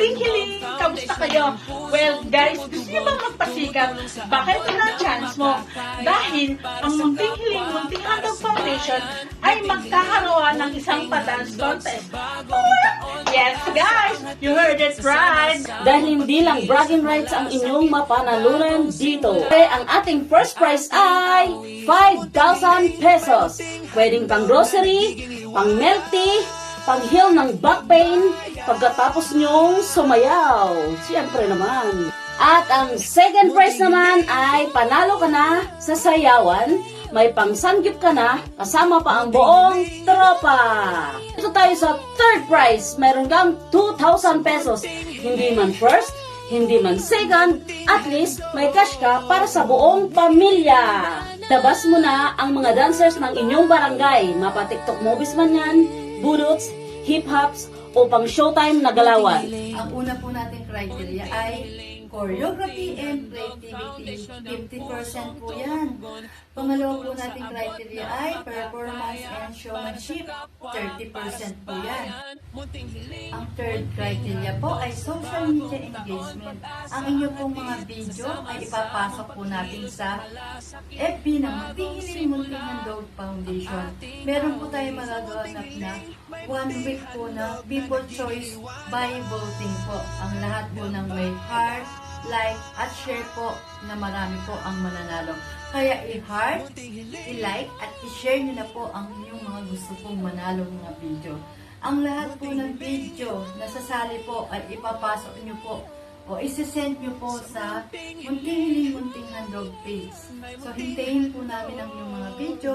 Munting Hiling, kamusta kayo? Well, guys, gusto niyo bang magpasikat? Baka ito na ang chance mo. Dahil ang Munting Hiling, Munting Handog Foundation ay magkakaroon ng isang pa-dance contest. Yes, guys, you heard it right. Dahil hindi lang bragging rights ang inyong mapanalunan dito. Ang ating first prize ay 5,000 pesos. Pwedeng pang grocery, pang milk tea, pang heal ng back pain, pagkatapos nyong sumayaw. Siyempre naman. At ang second prize naman ay panalo ka na sa sayawan, may pang-sanggip ka na, kasama pa ang buong tropa. Ito tayo sa third prize, meron kang 2,000 pesos. Hindi man first, hindi man second, at least may cash ka para sa buong pamilya. Labas mo na ang mga dancers ng inyong barangay, mapa-TikTok movies man yan, budots, hip-hops, o pang showtime na galawan. Ang una po nating criteria ay choreography and creativity. 50% po yan. Pangalawa po nating criteria ay performance and showmanship. 30% po yan. Ang third criteria po ay social media engagement. Ang inyo pong mga video ay ipapasok po natin sa FB ng Munting Hiling Munting Handog Foundation. Meron po tayo magaganap na 1 week po na people choice by voting po. Ang lahat po ng may heart, like, at share po na marami po ang mananalo. Kaya i-heart, i-like, at i-share nyo na po ang inyong mga gusto pong manalo mga video. Ang lahat po ng video na sasali po ay ipapasok nyo po o isi-send nyo po sa Munting Hiling Munting Handog page. So hintayin po namin ang inyong mga video.